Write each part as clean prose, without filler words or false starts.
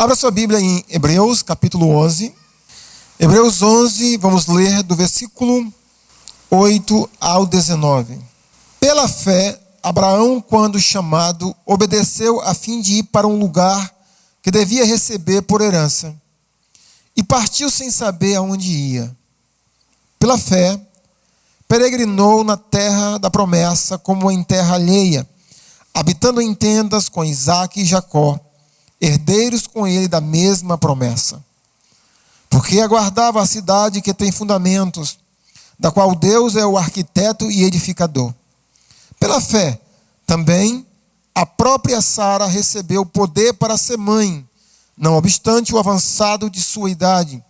Abra sua Bíblia em Hebreus, capítulo 11. Hebreus 11, vamos ler do versículo 8 ao 19. Pela fé, Abraão, quando chamado, obedeceu a fim de ir para um lugar que devia receber por herança. E partiu sem saber aonde ia. Pela fé, peregrinou na terra da promessa como em terra alheia, habitando em tendas com Isaque e Jacó, herdeiros com ele da mesma promessa. Porque aguardava a cidade que tem fundamentos, da qual Deus é o arquiteto e edificador. Pela fé, também, a própria Sara recebeu poder para ser mãe, não obstante o avançado de sua idade,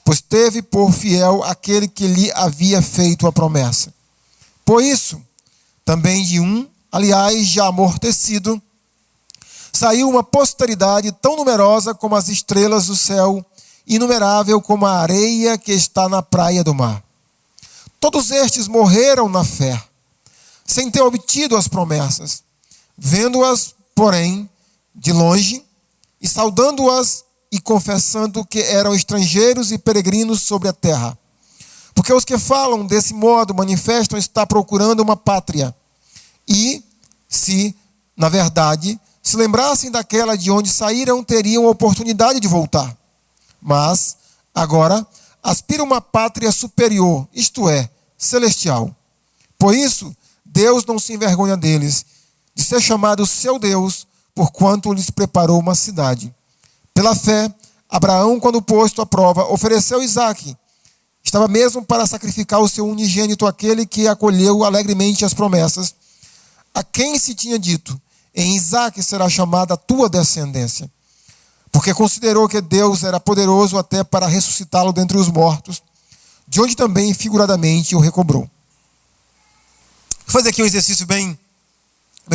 pois teve por fiel aquele que lhe havia feito a promessa. Por isso, também de um, aliás, já amortecido, saiu uma posteridade tão numerosa como as estrelas do céu, inumerável como a areia que está na praia do mar. Todos estes morreram na fé, sem ter obtido as promessas, vendo-as, porém, de longe, e saudando-as e confessando que eram estrangeiros e peregrinos sobre a terra. Porque os que falam desse modo manifestam estar procurando uma pátria. E, se, na verdade, se lembrassem daquela de onde saíram, teriam oportunidade de voltar. Mas, agora, aspiram uma pátria superior, isto é, celestial. Por isso, Deus não se envergonha deles, de ser chamado seu Deus, porquanto lhes preparou uma cidade. Pela fé, Abraão, quando posto à prova, ofereceu Isaque. Estava mesmo para sacrificar o seu unigênito, aquele que acolheu alegremente as promessas, a quem se tinha dito: em Isaque será chamada a tua descendência. Porque considerou que Deus era poderoso até para ressuscitá-lo dentre os mortos, de onde também figuradamente o recobrou. Vou fazer aqui um exercício bem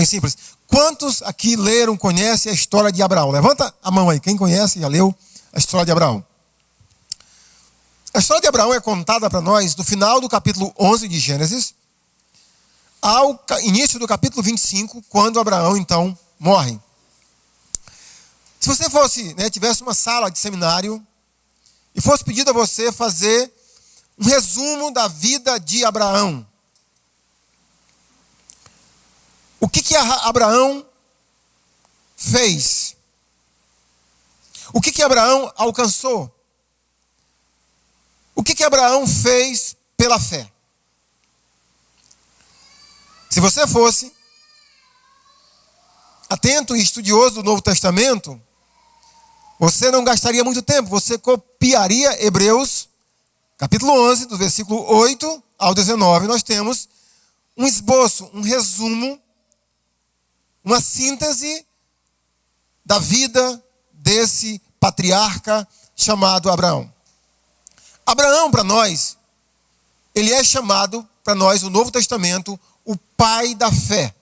simples. Quantos aqui leram, conhecem a história de Abraão? Levanta a mão aí. Quem conhece, já leu a história de Abraão? A história de Abraão é contada para nós no final do capítulo 11 de Gênesis, ao início do capítulo 25, quando Abraão, então, morre. Se você fosse, tivesse uma sala de seminário e fosse pedido a você fazer um resumo da vida de Abraão, o que Abraão fez? O que Abraão alcançou? O que Abraão fez pela fé? Se você fosse atento e estudioso do Novo Testamento, você não gastaria muito tempo, você copiaria Hebreus, capítulo 11, do versículo 8 ao 19, nós temos um esboço, um resumo, uma síntese da vida desse patriarca chamado Abraão. Abraão, para nós, ele é chamado, para nós, no Novo Testamento, o pai da fé.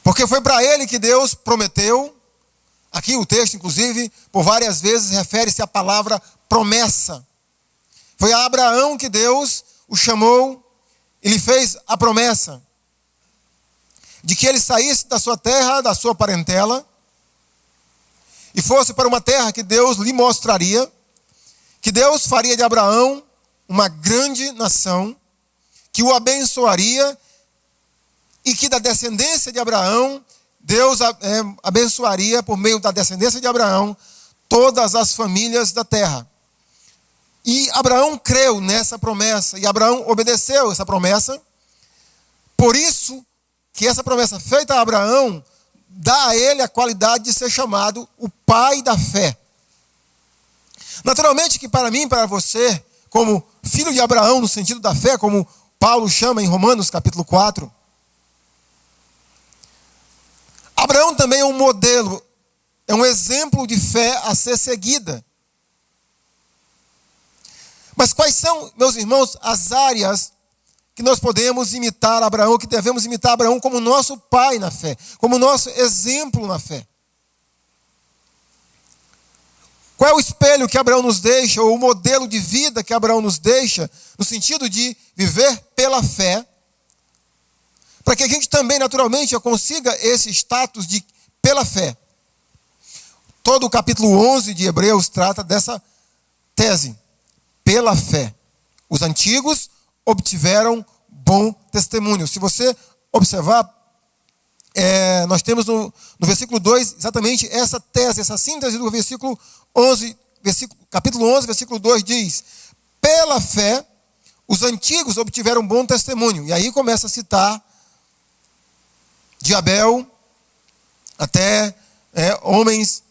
Porque foi para ele que Deus prometeu, aqui o texto, inclusive, por várias vezes refere-se à palavra promessa. Foi a Abraão que Deus o chamou, ele fez a promessa de que ele saísse da sua terra, da sua parentela, e fosse para uma terra que Deus lhe mostraria, que Deus faria de Abraão uma grande nação, que o abençoaria, e que da descendência de Abraão, Deus abençoaria, por meio da descendência de Abraão, todas as famílias da terra. E Abraão creu nessa promessa, e Abraão obedeceu essa promessa. Por isso que essa promessa feita a Abraão dá a ele a qualidade de ser chamado o pai da fé. Naturalmente que para mim e para você, como filho de Abraão no sentido da fé, como Paulo chama em Romanos capítulo 4, Abraão também é um modelo, é um exemplo de fé a ser seguida. Mas quais são, meus irmãos, as áreas que nós podemos imitar Abraão, que devemos imitar Abraão como nosso pai na fé, como nosso exemplo na fé? Qual é o espelho que Abraão nos deixa, ou o modelo de vida que Abraão nos deixa, no sentido de viver pela fé, para que a gente também, naturalmente, consiga esse status de pela fé. Todo o capítulo 11 de Hebreus trata dessa tese. Pela fé. Os antigos obtiveram bom testemunho. Se você observar, nós temos no versículo 2 exatamente essa tese, essa síntese do versículo 11, capítulo 11, versículo 2 diz: pela fé, os antigos obtiveram bom testemunho. E aí começa a citar de Abel até homens,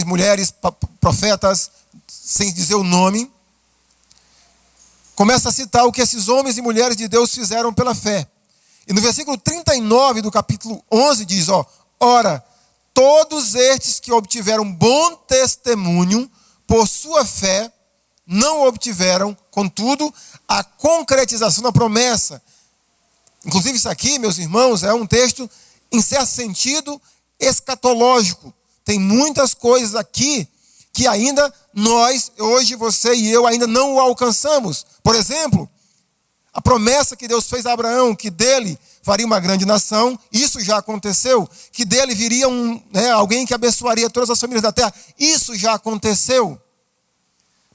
mulheres, profetas, sem dizer o nome. Começa a citar o que esses homens e mulheres de Deus fizeram pela fé. E no versículo 39 do capítulo 11 diz, ora, todos estes que obtiveram bom testemunho por sua fé, não obtiveram, contudo, a concretização da promessa. Inclusive isso aqui, meus irmãos, é um texto, em certo sentido, escatológico. Tem muitas coisas aqui que ainda nós, hoje você e eu, ainda não o alcançamos. Por exemplo, a promessa que Deus fez a Abraão, que dele faria uma grande nação, isso já aconteceu. Que dele viria alguém que abençoaria todas as famílias da terra, isso já aconteceu.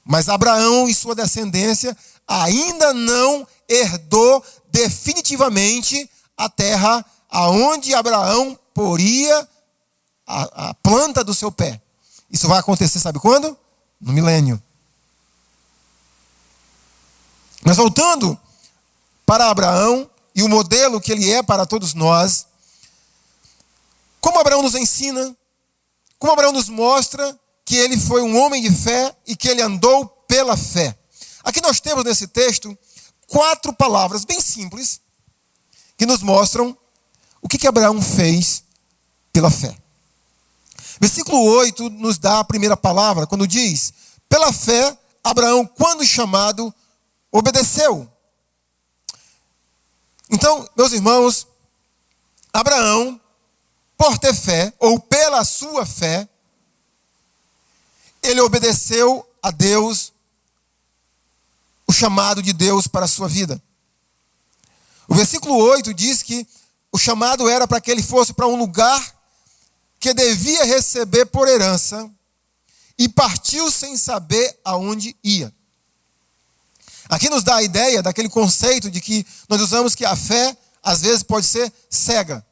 Mas Abraão e sua descendência ainda não herdou definitivamente a terra aonde Abraão poria a planta do seu pé. Isso vai acontecer, sabe quando? No milênio. Mas voltando para Abraão e o modelo que ele é para todos nós, como Abraão nos ensina, como Abraão nos mostra que ele foi um homem de fé e que ele andou pela fé. Aqui nós temos nesse texto 4 palavras bem simples que nos mostram o que Abraão fez pela fé. Versículo 8 nos dá a primeira palavra, quando diz: pela fé, Abraão, quando chamado, obedeceu. Então, meus irmãos, Abraão, por ter fé, ou pela sua fé, ele obedeceu a Deus, o chamado de Deus para a sua vida. O versículo 8 diz que o chamado era para que ele fosse para um lugar que devia receber por herança, e partiu sem saber aonde ia. Aqui nos dá a ideia daquele conceito de que nós usamos que a fé, às vezes, pode ser cega.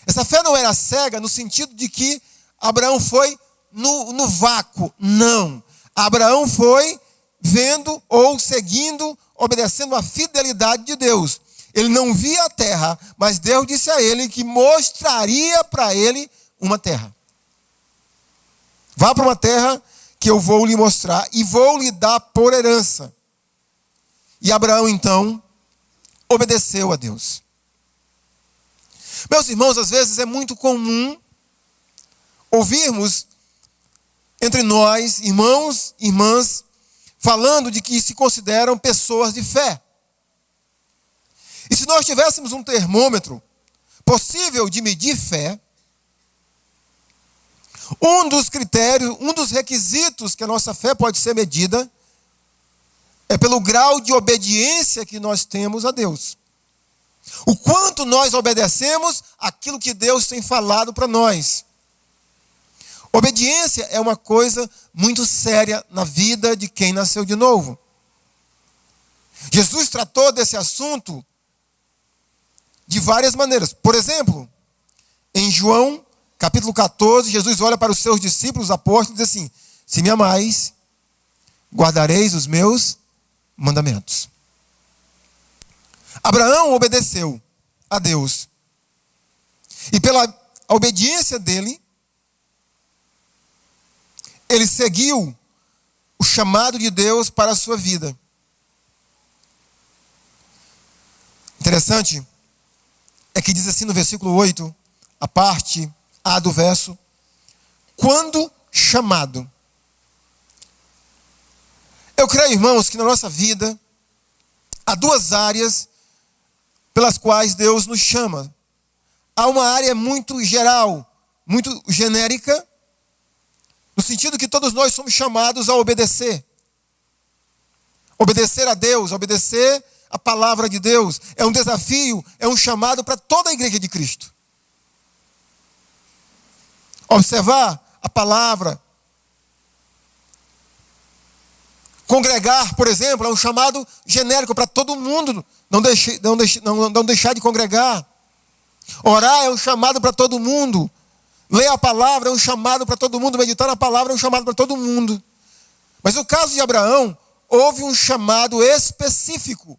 Essa fé não era cega no sentido de que Abraão foi no vácuo. Não. Abraão foi vendo ou seguindo, obedecendo a fidelidade de Deus. Ele não via a terra, mas Deus disse a ele que mostraria para ele uma terra. Vá para uma terra que eu vou lhe mostrar e vou lhe dar por herança. E Abraão, então, obedeceu a Deus. Meus irmãos, às vezes é muito comum ouvirmos entre nós, irmãos e irmãs, falando de que se consideram pessoas de fé. E se nós tivéssemos um termômetro possível de medir fé, um dos critérios, um dos requisitos que a nossa fé pode ser medida é pelo grau de obediência que nós temos a Deus. O quanto nós obedecemos aquilo que Deus tem falado para nós. Obediência é uma coisa muito séria na vida de quem nasceu de novo. Jesus tratou desse assunto de várias maneiras. Por exemplo, em João, capítulo 14, Jesus olha para os seus discípulos, apóstolos, e diz assim: se me amais, guardareis os meus mandamentos. Abraão obedeceu a Deus. E pela obediência dele, ele seguiu o chamado de Deus para a sua vida. Interessante é que diz assim no versículo 8, a parte A do verso: quando chamado. Eu creio, irmãos, que na nossa vida há 2 áreas pelas quais Deus nos chama. Há uma área muito geral, muito genérica, no sentido que todos nós somos chamados a obedecer. Obedecer a Deus, obedecer a palavra de Deus. É um desafio, é um chamado para toda a igreja de Cristo. Observar a palavra. Congregar, por exemplo, é um chamado genérico para todo mundo. Não deixar de congregar. Orar é um chamado para todo mundo. Ler a palavra é um chamado para todo mundo. Meditar na palavra é um chamado para todo mundo. Mas no caso de Abraão, houve um chamado específico.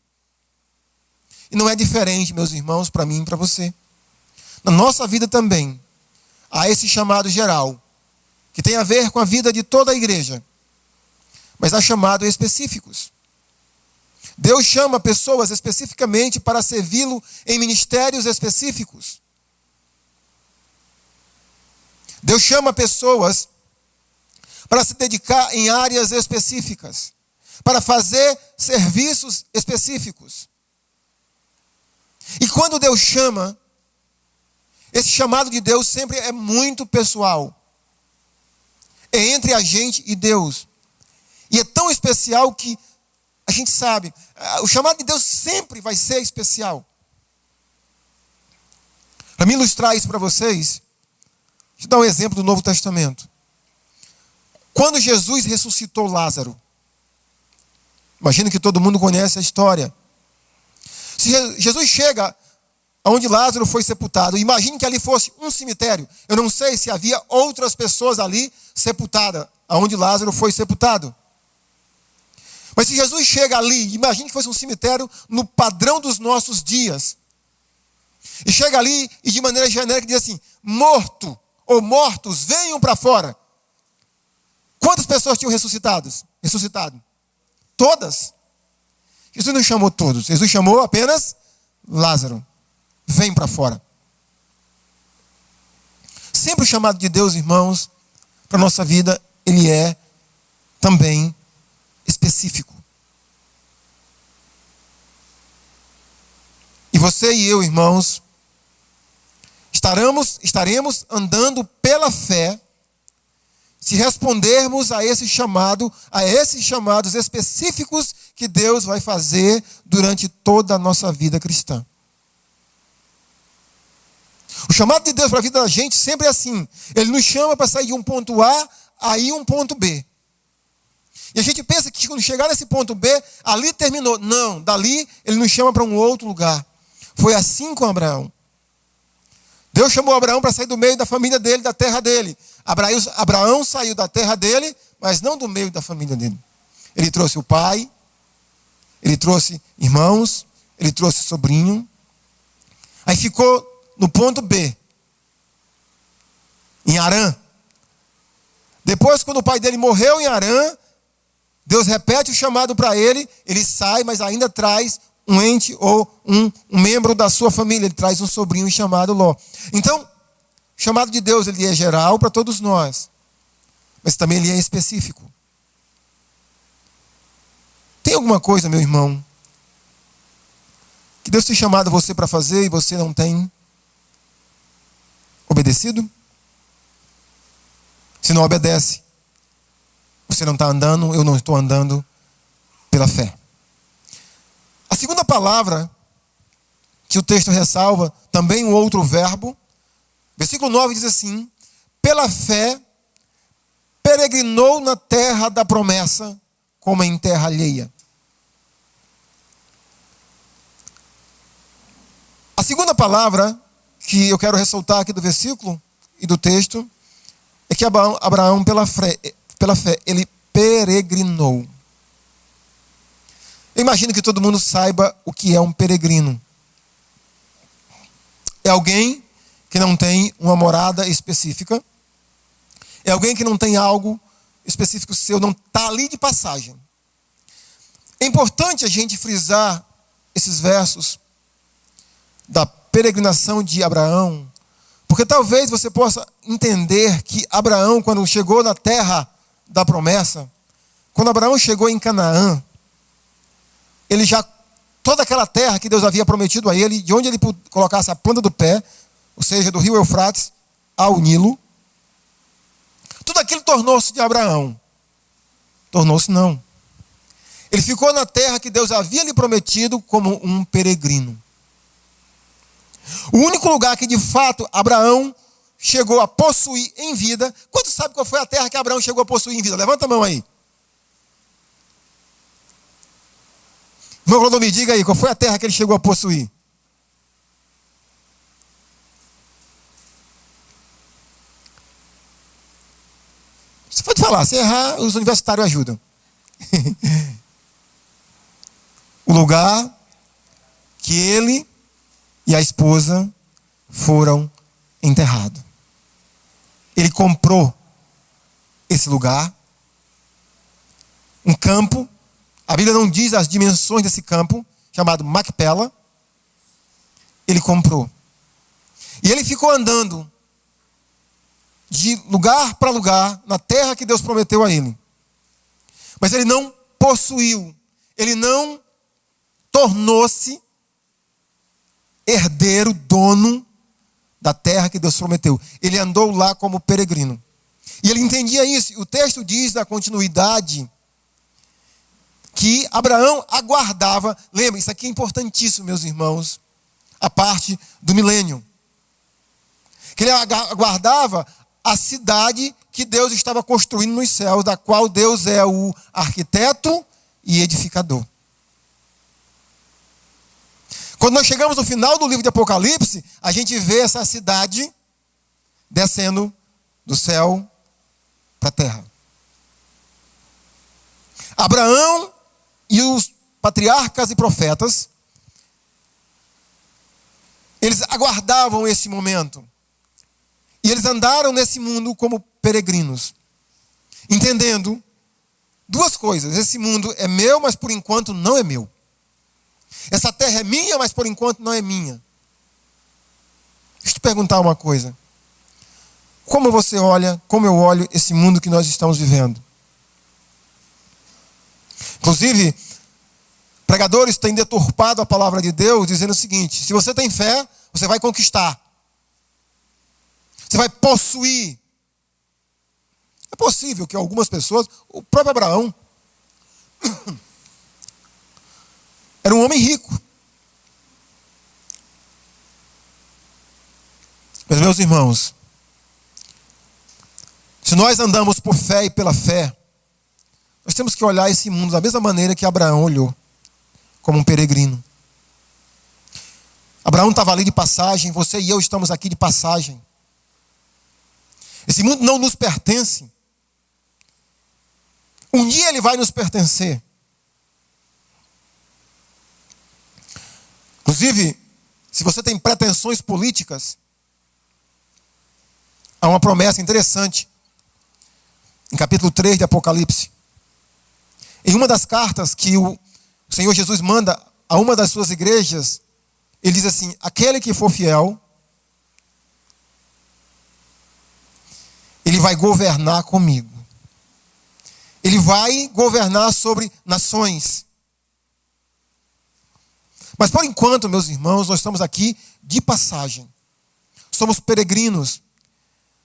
E não é diferente, meus irmãos, para mim e para você. Na nossa vida também, há esse chamado geral, que tem a ver com a vida de toda a igreja. Mas há chamados específicos. Deus chama pessoas especificamente para servi-lo em ministérios específicos. Deus chama pessoas para se dedicar em áreas específicas, para fazer serviços específicos. E quando Deus chama, esse chamado de Deus sempre é muito pessoal. É entre a gente e Deus. E é tão especial que a gente sabe, o chamado de Deus sempre vai ser especial. Para me ilustrar isso para vocês, deixa eu dar um exemplo do Novo Testamento. Quando Jesus ressuscitou Lázaro, imagino que todo mundo conhece a história. Se Jesus chega onde Lázaro foi sepultado, imagine que ali fosse um cemitério. Eu não sei se havia outras pessoas ali sepultadas, onde Lázaro foi sepultado. Mas se Jesus chega ali, imagine que fosse um cemitério no padrão dos nossos dias. E chega ali e de maneira genérica diz assim: morto ou mortos, venham para fora. Quantas pessoas tinham ressuscitado? Todas. Jesus não chamou todos, Jesus chamou apenas Lázaro. Vem para fora. Sempre o chamado de Deus, irmãos, para a nossa vida, ele é também específico. E você e eu, irmãos, estaremos andando pela fé se respondermos a esses chamados específicos que Deus vai fazer durante toda a nossa vida cristã. O chamado de Deus para a vida da gente sempre é assim. Ele nos chama para sair de um ponto A a ir um ponto B. E a gente pensa que quando chegar nesse ponto B, ali terminou. Não, dali ele nos chama para um outro lugar. Foi assim com Abraão. Deus chamou Abraão para sair do meio da família dele, da terra dele. Abraão saiu da terra dele, mas não do meio da família dele. Ele trouxe o pai, ele trouxe irmãos, ele trouxe sobrinho. Aí ficou no ponto B, em Harã. Depois, quando o pai dele morreu em Harã, Deus repete o chamado para ele, ele sai, mas ainda traz um ente ou um membro da sua família, ele traz um sobrinho chamado Ló. Então, o chamado de Deus, ele é geral para todos nós, mas também ele é específico. Tem alguma coisa, meu irmão, que Deus tem chamado você para fazer e você não tem obedecido? Se não obedece, você não está andando, eu não estou andando pela fé. A segunda palavra que o texto ressalva, também um outro verbo, versículo 9 diz assim: pela fé peregrinou na terra da promessa, como em terra alheia. A segunda palavra que eu quero ressaltar aqui do versículo e do texto é que Abraão pela fé, ele peregrinou. Eu imagino que todo mundo saiba o que é um peregrino. É alguém que não tem uma morada específica. É alguém que não tem algo específico seu, não está ali de passagem. É importante a gente frisar esses versos da peregrinação de Abraão, porque talvez você possa entender que Abraão, quando chegou na terra da promessa, quando Abraão chegou em Canaã, ele já, toda aquela terra que Deus havia prometido a ele, de onde ele colocasse a planta do pé, ou seja, do rio Eufrates ao Nilo, tudo aquilo tornou-se de Abraão. Tornou-se não. Ele ficou na terra que Deus havia lhe prometido como um peregrino. O único lugar que de fato Abraão chegou a possuir em vida. Quantos sabem qual foi a terra que Abraão chegou a possuir em vida? Levanta a mão aí. Meu irmão, me diga aí, qual foi a terra que ele chegou a possuir? Você pode falar, se errar, os universitários ajudam. O lugar que ele e a esposa foram enterrados. Ele comprou esse lugar, um campo. A Bíblia não diz as dimensões desse campo, chamado Macpela. Ele comprou. E ele ficou andando de lugar para lugar na terra que Deus prometeu a ele. Mas ele não possuiu, ele não tornou-se herdeiro, dono da terra que Deus prometeu. Ele andou lá como peregrino. E ele entendia isso. O texto diz na continuidade que Abraão aguardava. Lembra, isso aqui é importantíssimo, meus irmãos, a parte do milênio. Que ele aguardava a cidade que Deus estava construindo nos céus, da qual Deus é o arquiteto e edificador. Quando nós chegamos no final do livro de Apocalipse, a gente vê essa cidade descendo do céu para a terra. Abraão e os patriarcas e profetas, eles aguardavam esse momento. E eles andaram nesse mundo como peregrinos, entendendo duas coisas. Esse mundo é meu, mas por enquanto não é meu. Essa terra é minha, mas por enquanto não é minha. Deixa eu te perguntar uma coisa. Como você olha, como eu olho esse mundo que nós estamos vivendo? Inclusive, pregadores têm deturpado a palavra de Deus, dizendo o seguinte: se você tem fé, você vai conquistar. Você vai possuir. É possível que algumas pessoas, o próprio Abraão, era um homem rico. Mas, meus irmãos, se nós andamos por fé e pela fé, nós temos que olhar esse mundo da mesma maneira que Abraão olhou, como um peregrino. Abraão estava ali de passagem, você e eu estamos aqui de passagem. Esse mundo não nos pertence. Um dia ele vai nos pertencer. Inclusive, se você tem pretensões políticas, há uma promessa interessante em capítulo 3 de Apocalipse. Em uma das cartas que o Senhor Jesus manda a uma das suas igrejas, ele diz assim: aquele que for fiel, ele vai governar comigo. Ele vai governar sobre nações. Mas por enquanto, meus irmãos, nós estamos aqui de passagem. Somos peregrinos.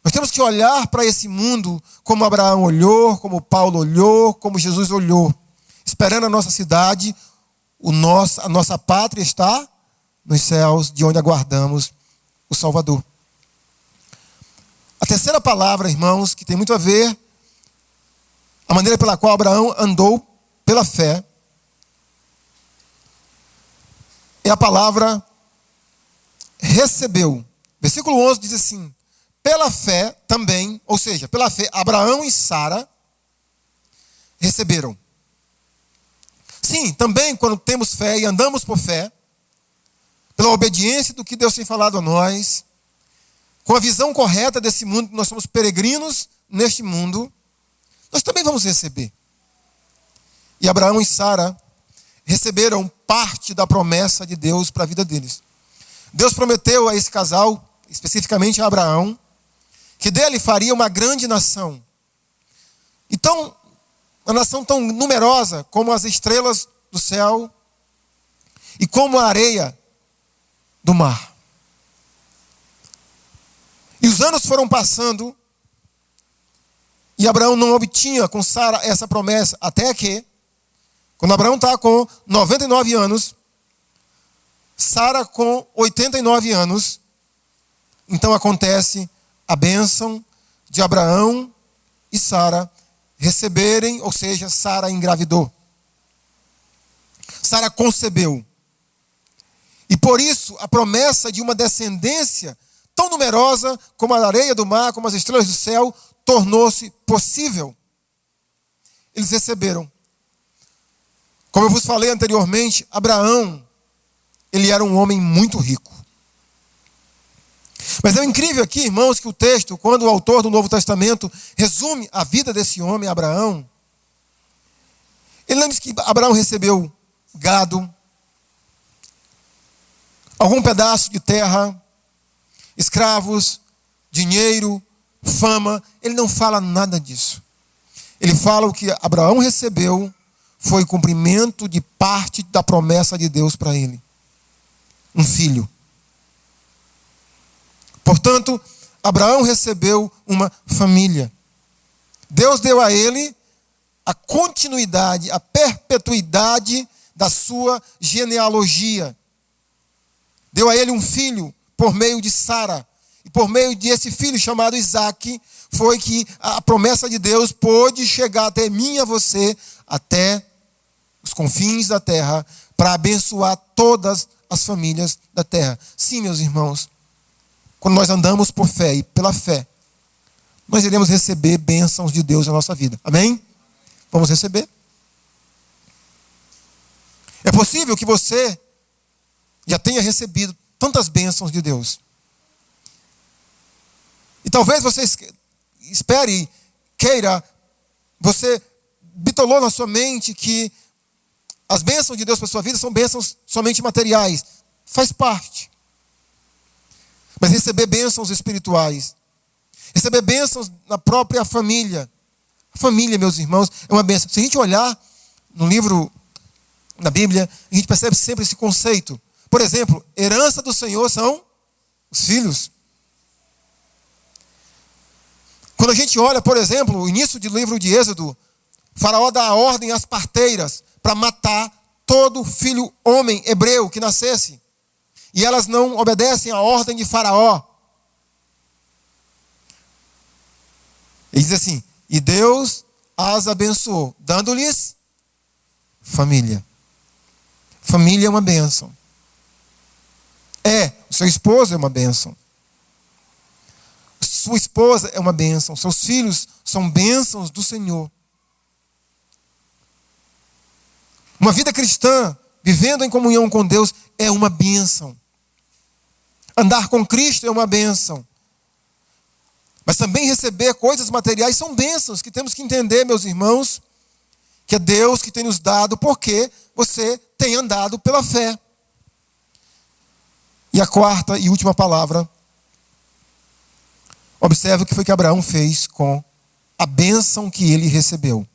Nós temos que olhar para esse mundo como Abraão olhou, como Paulo olhou, como Jesus olhou. Esperando a nossa cidade, a nossa pátria está nos céus, de onde aguardamos o Salvador. A terceira palavra, irmãos, que tem muito a ver, a maneira pela qual Abraão andou pela fé, é a palavra recebeu. Versículo 11 diz assim: pela fé também, ou seja, pela fé, Abraão e Sara receberam. Sim, também quando temos fé e andamos por fé, pela obediência do que Deus tem falado a nós, com a visão correta desse mundo, nós somos peregrinos neste mundo, nós também vamos receber. E Abraão e Sara receberam parte da promessa de Deus para a vida deles. Deus prometeu a esse casal, especificamente a Abraão, que dele faria uma grande nação. Então, uma nação tão numerosa como as estrelas do céu e como a areia do mar. E os anos foram passando e Abraão não obtinha com Sara essa promessa, até que, quando Abraão está com 99 anos, Sara com 89 anos, então acontece a bênção de Abraão e Sara receberem, ou seja, Sara engravidou. Sara concebeu. E por isso a promessa de uma descendência tão numerosa como a areia do mar, como as estrelas do céu, tornou-se possível. Eles receberam. Como eu vos falei anteriormente, Abraão, ele era um homem muito rico. Mas é incrível aqui, irmãos, que o texto, quando o autor do Novo Testamento resume a vida desse homem, Abraão, ele não diz que Abraão recebeu gado, algum pedaço de terra, escravos, dinheiro, fama. Ele não fala nada disso. Ele fala o que Abraão recebeu foi cumprimento de parte da promessa de Deus para ele. Um filho. Portanto, Abraão recebeu uma família. Deus deu a ele a continuidade, a perpetuidade da sua genealogia. Deu a ele um filho por meio de Sara. E por meio desse filho chamado Isaque, foi que a promessa de Deus pôde chegar até mim e a você, até os confins da terra, para abençoar todas as famílias da terra. Sim, meus irmãos, quando nós andamos por fé e pela fé, nós iremos receber bênçãos de Deus na nossa vida. Amém? Vamos receber. É possível que você já tenha recebido tantas bênçãos de Deus. E talvez você espere, queira, você bitolou na sua mente que as bênçãos de Deus para a sua vida são bênçãos somente materiais. Faz parte. Mas receber bênçãos espirituais, receber bênçãos na própria família. A família, meus irmãos, é uma bênção. Se a gente olhar no livro, na Bíblia, a gente percebe sempre esse conceito. Por exemplo, herança do Senhor são os filhos. Quando a gente olha, por exemplo, o início do livro de Êxodo, Faraó dá a ordem às parteiras para matar todo filho homem hebreu que nascesse. E elas não obedecem à ordem de Faraó. Ele diz assim: e Deus as abençoou, dando-lhes família. Família é uma bênção. O seu esposo é uma bênção. Sua esposa é uma bênção. Seus filhos são bênçãos do Senhor. Uma vida cristã, vivendo em comunhão com Deus, é uma bênção. Andar com Cristo é uma bênção. Mas também receber coisas materiais são bênçãos que temos que entender, meus irmãos, que é Deus que tem nos dado porque você tem andado pela fé. E a quarta e última palavra, observe o que foi que Abraão fez com a bênção que ele recebeu.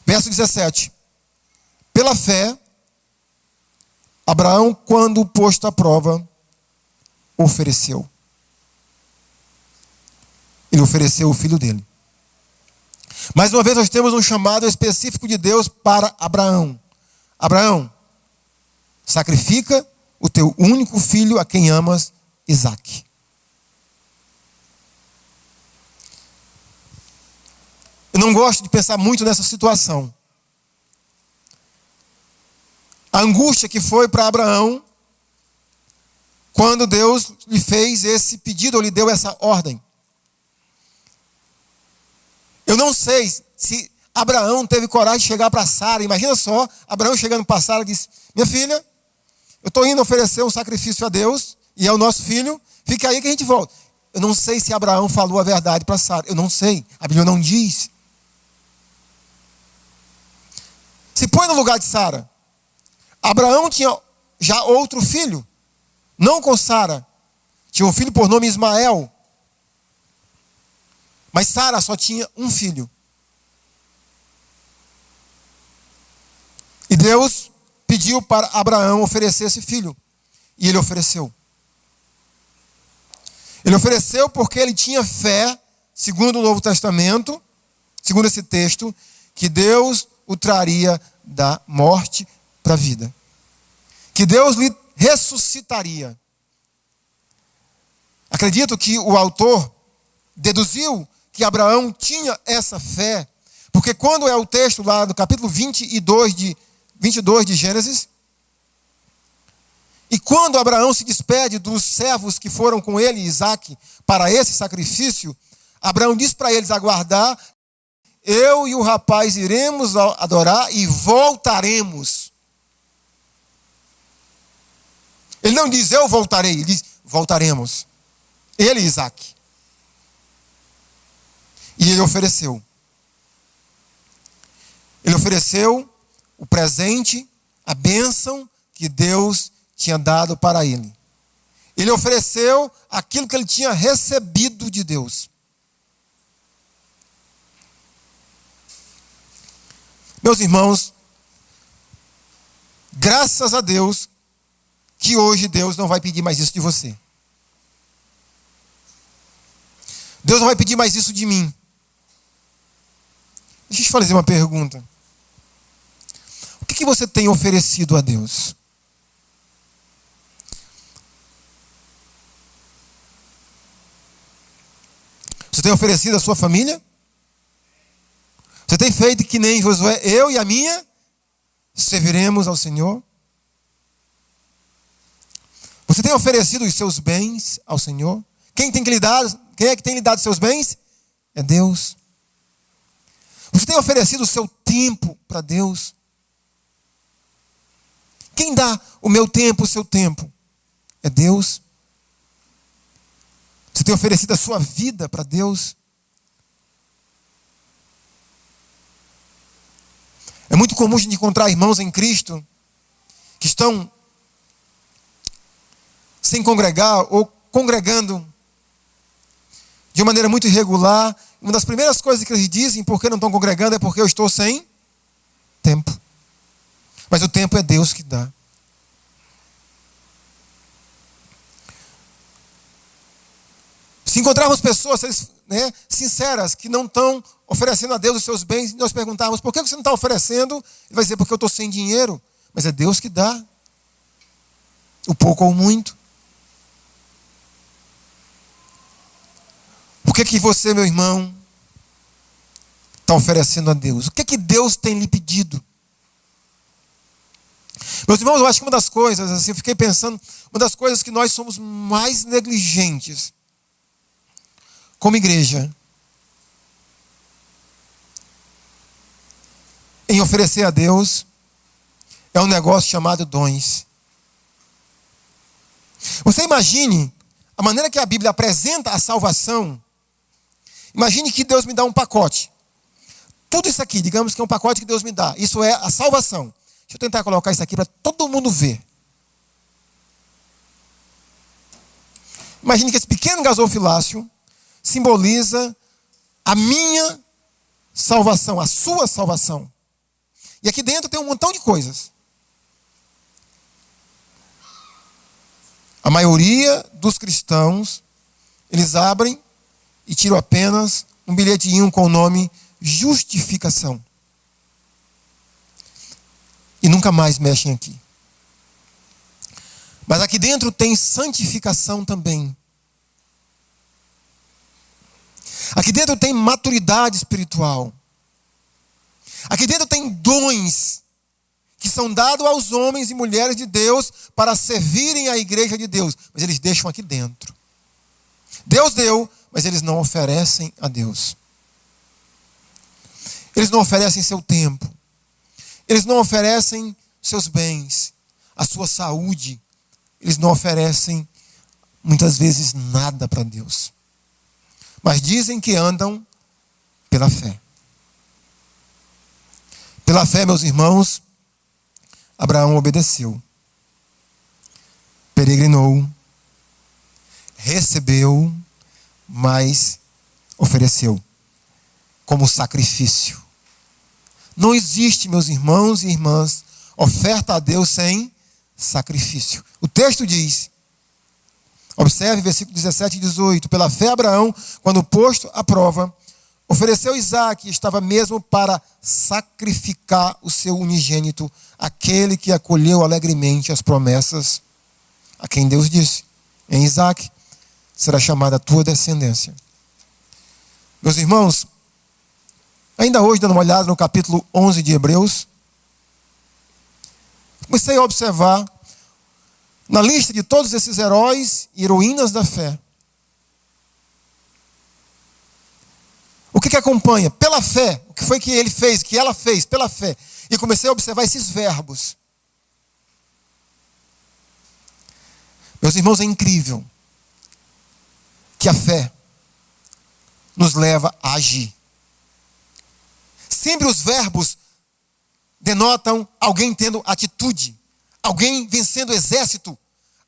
Verso 17. Pela fé, Abraão, quando posto à prova, ofereceu. Ele ofereceu o filho dele. Mais uma vez nós temos um chamado específico de Deus para Abraão. Abraão, sacrifica o teu único filho a quem amas, Isaque. Eu não gosto de pensar muito nessa situação. A angústia que foi para Abraão quando Deus lhe fez esse pedido, ou lhe deu essa ordem. Eu não sei se Abraão teve coragem de chegar para Sara. Imagina só, Abraão chegando para Sara e disse: minha filha, eu estou indo oferecer um sacrifício a Deus e ao nosso filho, fica aí que a gente volta. Eu não sei se Abraão falou a verdade para Sara. Eu não sei, a Bíblia não diz. Se põe no lugar de Sara. Abraão tinha já outro filho, não com Sara. Tinha um filho por nome Ismael. Mas Sara só tinha um filho. E Deus pediu para Abraão oferecer esse filho. E ele ofereceu. Ele ofereceu porque ele tinha fé, segundo o Novo Testamento, segundo esse texto, que Deus o traria da morte para a vida. Que Deus lhe ressuscitaria. Acredito que o autor deduziu que Abraão tinha essa fé, porque quando é o texto lá do capítulo 22 de Gênesis, e quando Abraão se despede dos servos que foram com ele, Isaque, para esse sacrifício, Abraão diz para eles aguardar, eu e o rapaz iremos adorar e voltaremos. Ele não diz eu voltarei, ele diz voltaremos. Ele e Isaque. E ele ofereceu. Ele ofereceu o presente, a bênção que Deus tinha dado para ele. Ele ofereceu aquilo que ele tinha recebido de Deus. Meus irmãos, graças a Deus que hoje Deus não vai pedir mais isso de você. Deus não vai pedir mais isso de mim. Deixa eu te fazer uma pergunta. O que você tem oferecido a Deus? Você tem oferecido a sua família? Você tem feito que nem Josué, eu e a minha serviremos ao Senhor? Você tem oferecido os seus bens ao Senhor? Quem é que tem lhe dado seus bens? É Deus. Você tem oferecido o seu tempo para Deus? Quem dá o meu tempo, o seu tempo? É Deus. Você tem oferecido a sua vida para Deus? É muito comum a gente encontrar irmãos em Cristo que estão sem congregar ou congregando de uma maneira muito irregular. Uma das primeiras coisas que eles dizem por que não estão congregando é porque eu estou sem tempo. Mas o tempo é Deus que dá. Se encontrarmos pessoas sinceras que não estão oferecendo a Deus os seus bens, e nós perguntarmos por que você não está oferecendo, ele vai dizer porque eu estou sem dinheiro. Mas é Deus que dá. O pouco ou o muito. O que você, meu irmão, está oferecendo a Deus? O que Deus tem lhe pedido? Meus irmãos, eu acho que uma das coisas, assim, eu fiquei pensando, uma das coisas que nós somos mais negligentes como igreja em oferecer a Deus é um negócio chamado dons. Você imagine a maneira que a Bíblia apresenta a salvação. Imagine que Deus me dá um pacote. Tudo isso aqui, digamos que é um pacote que Deus me dá. Isso é a salvação. Deixa eu tentar colocar isso aqui para todo mundo ver. Imagine que esse pequeno gasofilácio simboliza a minha salvação, a sua salvação. E aqui dentro tem um montão de coisas. A maioria dos cristãos, eles abrem e tiram apenas um bilhetinho com o nome justificação. E nunca mais mexem aqui. Mas aqui dentro tem santificação também. Aqui dentro tem maturidade espiritual. Aqui dentro tem dons que são dados aos homens e mulheres de Deus para servirem à igreja de Deus. Mas eles deixam aqui dentro. Deus deu, mas eles não oferecem a Deus. Eles não oferecem seu tempo. Eles não oferecem seus bens, a sua saúde. Eles não oferecem, muitas vezes, nada para Deus. Mas dizem que andam pela fé. Pela fé, meus irmãos, Abraão obedeceu. Peregrinou. Recebeu, mas ofereceu como sacrifício. Não existe, meus irmãos e irmãs, oferta a Deus sem sacrifício. O texto diz, observe versículo 17 e 18, pela fé Abraão, quando posto à prova, ofereceu Isaque e estava mesmo para sacrificar o seu unigênito, aquele que acolheu alegremente as promessas a quem Deus disse, em Isaque, será chamada a tua descendência. Meus irmãos, ainda hoje, dando uma olhada no capítulo 11 de Hebreus, comecei a observar, na lista de todos esses heróis e heroínas da fé, o que acompanha? Pela fé. O que foi que ele fez, que ela fez? Pela fé. E comecei a observar esses verbos. Meus irmãos, é incrível que a fé nos leva a agir. Sempre os verbos denotam alguém tendo atitude, alguém vencendo o exército,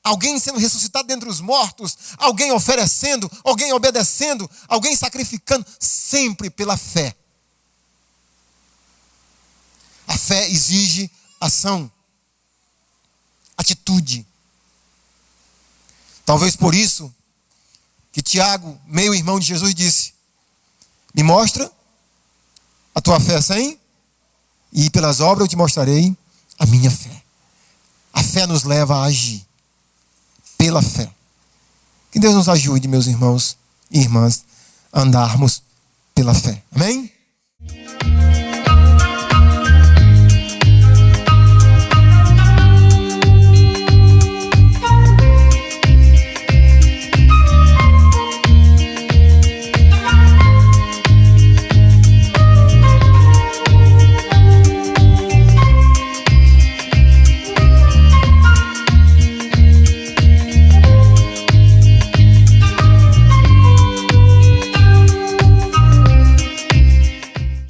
alguém sendo ressuscitado dentre os mortos, alguém oferecendo, alguém obedecendo, alguém sacrificando, sempre pela fé. A fé exige ação, atitude. Talvez por isso que Tiago, meio irmão de Jesus, disse: me mostra a tua fé sem, e pelas obras eu te mostrarei a minha fé. A fé nos leva a agir pela fé. Que Deus nos ajude, meus irmãos e irmãs, a andarmos pela fé. Amém?